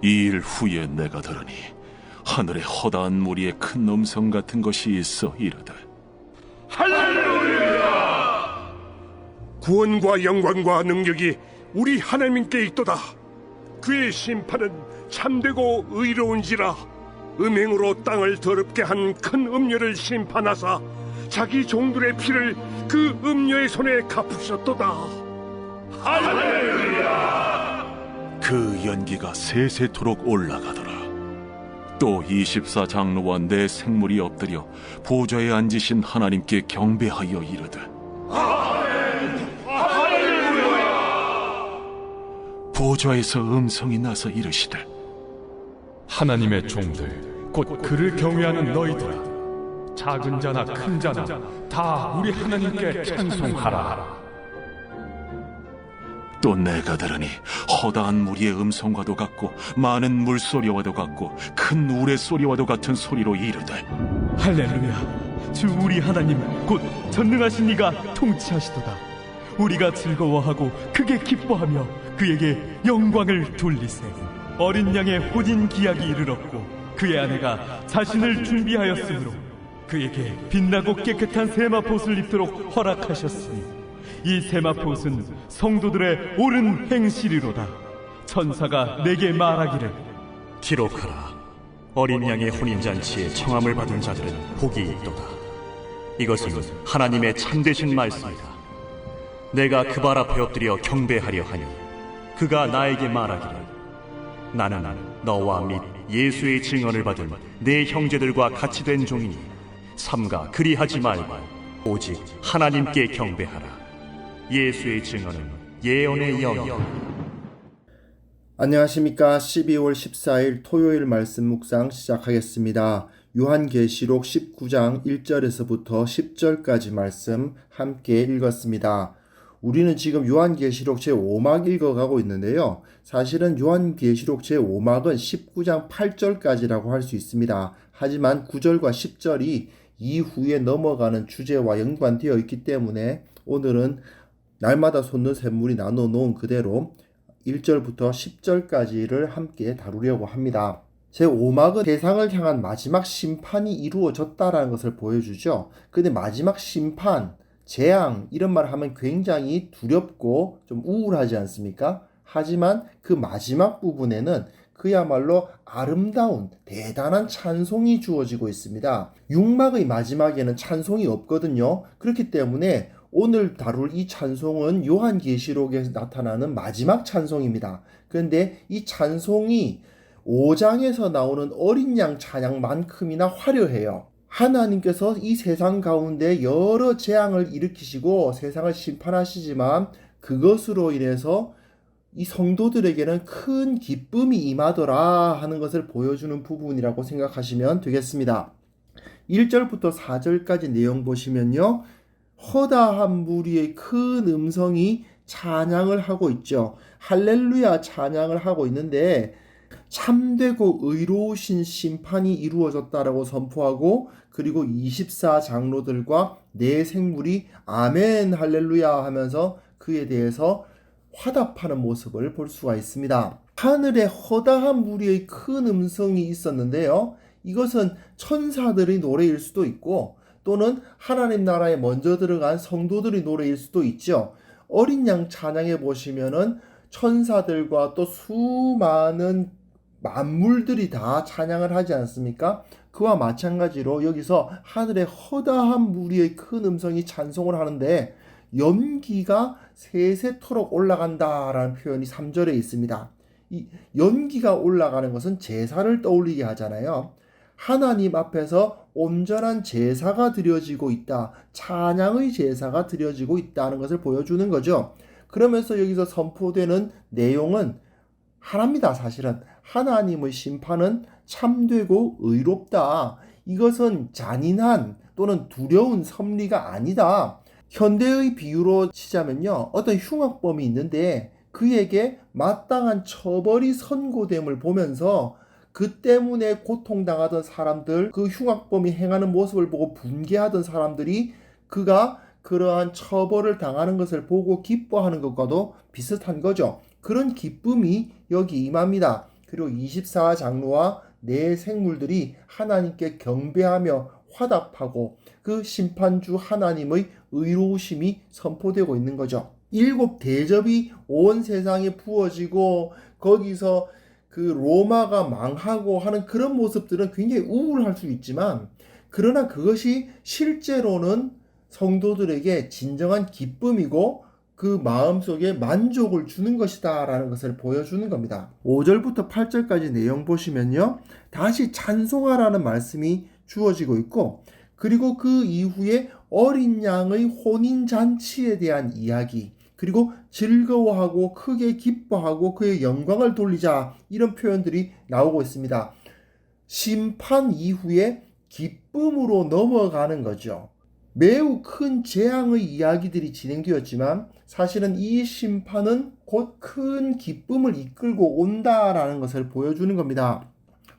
이 일 후에 내가 들으니 하늘에 허다한 무리의 큰 음성 같은 것이 있어 이르되, 할렐루야! 구원과 영광과 능력이 우리 하나님께 있도다. 그의 심판은 참되고 의로운지라. 음행으로 땅을 더럽게 한 큰 음녀를 심판하사 자기 종들의 피를 그 음녀의 손에 갚으셨도다. 할렐루야! 그 연기가 세세토록 올라가더라. 또 24장로와 네 생물이 엎드려 보좌에 앉으신 하나님께 경배하여 이르되, 보좌에서 음성이 나서 이르시되, 하나님의 종들 곧 그를 경외하는 너희들아, 작은 자나 큰 자나 다 우리 하나님께 찬송하라. 또 내가 들으니 허다한 무리의 음성과도 같고 많은 물소리와도 같고 큰 우레소리와도 같은 소리로 이르되, 할렐루야! 주 우리 하나님 곧 전능하신 이가 통치하시도다. 우리가 즐거워하고 크게 기뻐하며 그에게 영광을 돌리세. 어린 양의 혼인 기약이 이르렀고 그의 아내가 자신을 준비하였으므로 그에게 빛나고 깨끗한 세마포옷을 입도록 허락하셨으니 이 세마포옷은 성도들의 옳은 행실이로다. 천사가 내게 말하기를, 기록하라. 어린 양의 혼인잔치에 청함을 받은 자들은 복이 있도다. 이것은 하나님의 참되신 말씀이다. 내가 그 발 앞에 엎드려 경배하려 하니 그가 나에게 말하기를, 나는 너와 및 예수의 증언을 받은 내 형제들과 같이 된 종이니 삼가 그리하지 말고 오직 하나님께 경배하라. 예수의 증언은 예언의 영이다. 안녕하십니까. 12월 14일 토요일 말씀 묵상 시작하겠습니다. 요한계시록 19장 1절에서부터 10절까지 말씀 함께 읽었습니다. 우리는 지금 요한계시록 제5막 읽어가고 있는데요. 사실은 요한계시록 제5막은 19장 8절까지라고 할 수 있습니다. 하지만 9절과 10절이 이후에 넘어가는 주제와 연관되어 있기 때문에 오늘은 날마다 솟는 샘물이 나눠 놓은 그대로 1절부터 10절까지를 함께 다루려고 합니다. 제5막은 세상을 향한 마지막 심판이 이루어졌다라는 것을 보여주죠. 근데 마지막 심판, 재앙 이런 말 하면 굉장히 두렵고 좀 우울하지 않습니까? 하지만 그 마지막 부분에는 그야말로 아름다운 대단한 찬송이 주어지고 있습니다. 6막의 마지막에는 찬송이 없거든요. 그렇기 때문에 오늘 다룰 이 찬송은 요한계시록에서 나타나는 마지막 찬송입니다. 그런데 이 찬송이 5장에서 나오는 어린 양 찬양만큼이나 화려해요. 하나님께서 이 세상 가운데 여러 재앙을 일으키시고 세상을 심판하시지만 그것으로 인해서 이 성도들에게는 큰 기쁨이 임하더라 하는 것을 보여주는 부분이라고 생각하시면 되겠습니다. 1절부터 4절까지 내용 보시면요. 허다한 무리의 큰 음성이 찬양을 하고 있죠. 할렐루야 찬양을 하고 있는데 참되고 의로우신 심판이 이루어졌다라고 선포하고 그리고 24장로들과 네 생물이 아멘 할렐루야 하면서 그에 대해서 화답하는 모습을 볼 수가 있습니다. 하늘에 허다한 무리의 큰 음성이 있었는데요. 이것은 천사들의 노래일 수도 있고 또는 하나님 나라에 먼저 들어간 성도들의 노래일 수도 있죠. 어린 양 찬양해 보시면은 천사들과 또 수많은 만물들이 다 찬양을 하지 않습니까? 그와 마찬가지로 여기서 하늘에 허다한 무리의 큰 음성이 찬송을 하는데 연기가 세세토록 올라간다라는 표현이 3절에 있습니다. 이 연기가 올라가는 것은 제사를 떠올리게 하잖아요. 하나님 앞에서 온전한 제사가 드려지고 있다. 찬양의 제사가 드려지고 있다는 것을 보여주는 거죠. 그러면서 여기서 선포되는 내용은 하나입니다. 사실은 하나님의 심판은 참되고 의롭다. 이것은 잔인한 또는 두려운 섭리가 아니다. 현대의 비유로 치자면요. 어떤 흉악범이 있는데 그에게 마땅한 처벌이 선고됨을 보면서 그 때문에 고통당하던 사람들, 그 흉악범이 행하는 모습을 보고 분개하던 사람들이 그가 그러한 처벌을 당하는 것을 보고 기뻐하는 것과도 비슷한 거죠. 그런 기쁨이 여기 임합니다. 그리고 24장로와 네 생물들이 하나님께 경배하며 화답하고 그 심판주 하나님의 의로우심이 선포되고 있는 거죠. 7 대접이 온 세상에 부어지고 거기서 그 로마가 망하고 하는 그런 모습들은 굉장히 우울할 수 있지만, 그러나 그것이 실제로는 성도들에게 진정한 기쁨이고 그 마음속에 만족을 주는 것이다 라는 것을 보여주는 겁니다. 5절부터 8절까지 내용 보시면요, 다시 찬송하라는 말씀이 주어지고 있고, 그리고 그 이후에 어린 양의 혼인잔치에 대한 이야기, 그리고 즐거워하고 크게 기뻐하고 그의 영광을 돌리자, 이런 표현들이 나오고 있습니다. 심판 이후에 기쁨으로 넘어가는 거죠. 매우 큰 재앙의 이야기들이 진행되었지만 사실은 이 심판은 곧 큰 기쁨을 이끌고 온다라는 것을 보여주는 겁니다.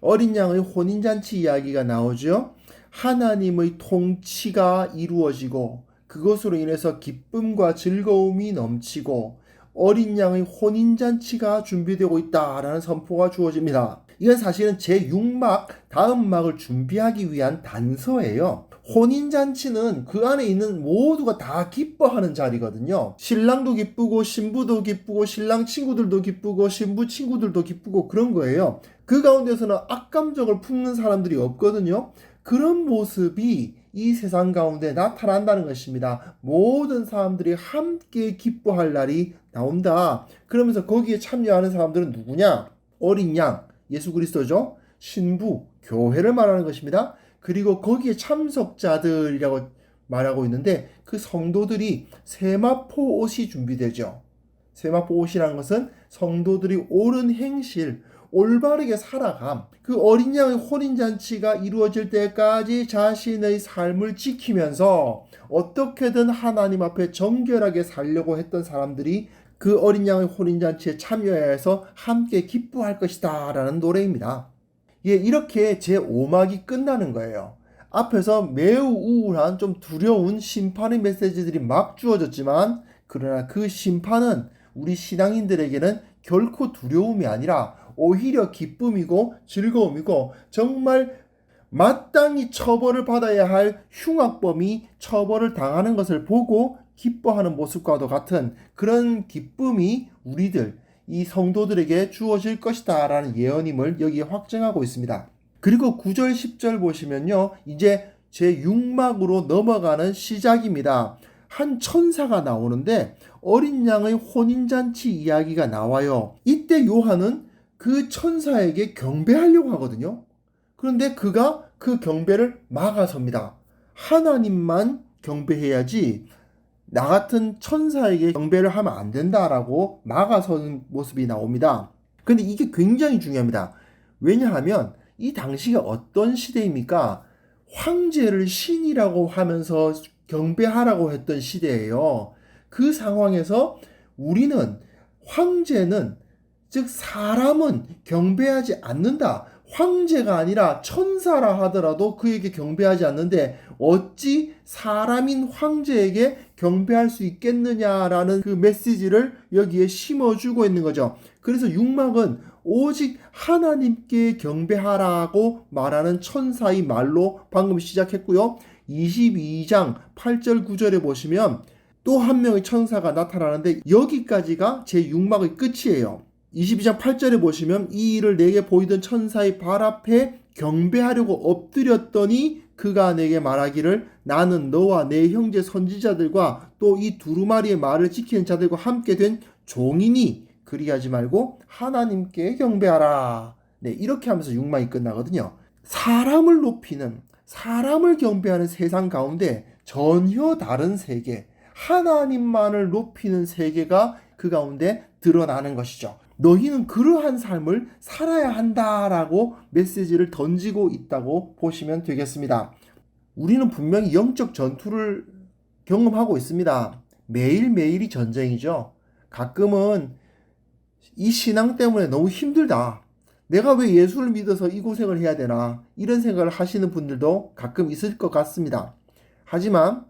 어린 양의 혼인잔치 이야기가 나오죠. 하나님의 통치가 이루어지고 그것으로 인해서 기쁨과 즐거움이 넘치고 어린 양의 혼인잔치가 준비되고 있다라는 선포가 주어집니다. 이건 사실은 제6막 다음 막을 준비하기 위한 단서예요. 혼인잔치는 그 안에 있는 모두가 다 기뻐하는 자리거든요. 신랑도 기쁘고 신부도 기쁘고 신랑 친구들도 기쁘고 신부 친구들도 기쁘고 그런 거예요. 그 가운데서는 악감정을 품는 사람들이 없거든요. 그런 모습이 이 세상 가운데 나타난다는 것입니다. 모든 사람들이 함께 기뻐할 날이 나온다. 그러면서 거기에 참여하는 사람들은 누구냐? 어린 양, 예수 그리스도죠. 신부, 교회를 말하는 것입니다. 그리고 거기에 참석자들이라고 말하고 있는데 그 성도들이 세마포 옷이 준비되죠. 세마포 옷이라는 것은 성도들이 옳은 행실, 올바르게 살아감, 그 어린 양의 혼인잔치가 이루어질 때까지 자신의 삶을 지키면서 어떻게든 하나님 앞에 정결하게 살려고 했던 사람들이 그 어린 양의 혼인잔치에 참여해서 함께 기뻐할 것이다 라는 노래입니다. 예, 이렇게 제5막이 끝나는 거예요. 앞에서 매우 우울한 좀 두려운 심판의 메시지들이 막 주어졌지만, 그러나 그 심판은 우리 신앙인들에게는 결코 두려움이 아니라 오히려 기쁨이고 즐거움이고 정말 마땅히 처벌을 받아야 할 흉악범이 처벌을 당하는 것을 보고 기뻐하는 모습과도 같은 그런 기쁨이 우리들 이 성도들에게 주어질 것이다 라는 예언임을 여기에 확증하고 있습니다. 그리고 9절 10절 보시면요, 이제 제6막으로 넘어가는 시작입니다. 한 천사가 나오는데 어린 양의 혼인잔치 이야기가 나와요. 이때 요한은 그 천사에게 경배하려고 하거든요. 그런데 그가 그 경배를 막아섭니다. 하나님만 경배해야지 나 같은 천사에게 경배를 하면 안 된다라고 막아서는 모습이 나옵니다. 근데 이게 굉장히 중요합니다. 왜냐하면 이 당시가 어떤 시대입니까? 황제를 신이라고 하면서 경배하라고 했던 시대예요. 그 상황에서 우리는 황제는, 즉 사람은 경배하지 않는다. 황제가 아니라 천사라 하더라도 그에게 경배하지 않는데 어찌 사람인 황제에게 경배할 수 있겠느냐라는 그 메시지를 여기에 심어주고 있는 거죠. 그래서 6막은 오직 하나님께 경배하라고 말하는 천사의 말로 방금 시작했고요. 22장 8절 9절에 보시면 또 한 명의 천사가 나타나는데 여기까지가 제6막의 끝이에요. 22장 8절에 보시면 이 일을 내게 보이던 천사의 발 앞에 경배하려고 엎드렸더니 그가 내게 말하기를 나는 너와 내 형제 선지자들과 또 이 두루마리의 말을 지키는 자들과 함께 된 종이니 그리하지 말고 하나님께 경배하라. 네, 이렇게 하면서 6막이 끝나거든요. 사람을 높이는, 사람을 경배하는 세상 가운데 전혀 다른 세계, 하나님만을 높이는 세계가 그 가운데 드러나는 것이죠. 너희는 그러한 삶을 살아야 한다라고 메시지를 던지고 있다고 보시면 되겠습니다. 우리는 분명히 영적 전투를 경험하고 있습니다. 매일매일이 전쟁이죠. 가끔은 이 신앙 때문에 너무 힘들다. 내가 왜 예수를 믿어서 이 고생을 해야 되나? 이런 생각을 하시는 분들도 가끔 있을 것 같습니다. 하지만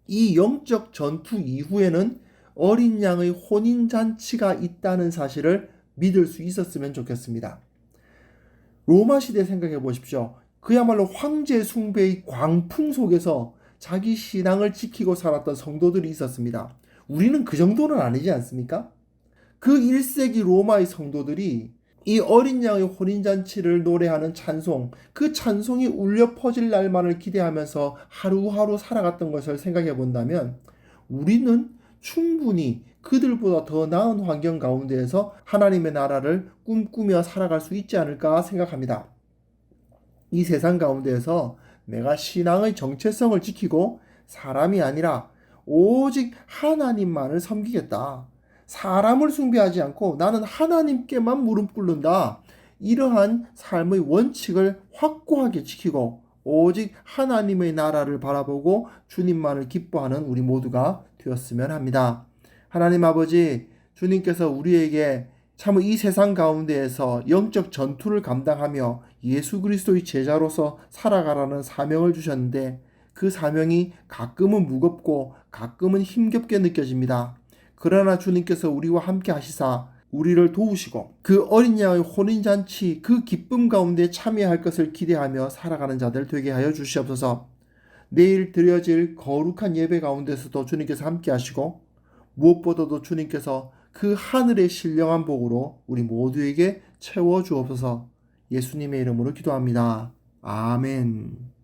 이 영적 전투 이후에는 어린 양의 혼인잔치가 있다는 사실을 믿을 수 있었으면 좋겠습니다. 로마 시대 생각해 보십시오. 그야말로 황제 숭배의 광풍 속에서 자기 신앙을 지키고 살았던 성도들이 있었습니다. 우리는 그 정도는 아니지 않습니까? 그 1세기 로마의 성도들이 이 어린 양의 혼인잔치를 노래하는 찬송, 그 찬송이 울려 퍼질 날만을 기대하면서 하루하루 살아갔던 것을 생각해 본다면 우리는 충분히 그들보다 더 나은 환경 가운데에서 하나님의 나라를 꿈꾸며 살아갈 수 있지 않을까 생각합니다. 이 세상 가운데에서 내가 신앙의 정체성을 지키고 사람이 아니라 오직 하나님만을 섬기겠다. 사람을 숭배하지 않고 나는 하나님께만 무릎 꿇는다. 이러한 삶의 원칙을 확고하게 지키고 오직 하나님의 나라를 바라보고 주님만을 기뻐하는 우리 모두가 되었으면 합니다. 하나님 아버지, 주님께서 우리에게 참 이 세상 가운데에서 영적 전투를 감당하며 예수 그리스도의 제자로서 살아가라는 사명을 주셨는데 그 사명이 가끔은 무겁고 가끔은 힘겹게 느껴집니다. 그러나 주님께서 우리와 함께 하시사 우리를 도우시고 그 어린 양의 혼인잔치 그 기쁨 가운데 참여할 것을 기대하며 살아가는 자들 되게 하여 주시옵소서. 내일 드려질 거룩한 예배 가운데서도 주님께서 함께 하시고 무엇보다도 주님께서 그 하늘의 신령한 복으로 우리 모두에게 채워 주옵소서. 예수님의 이름으로 기도합니다. 아멘.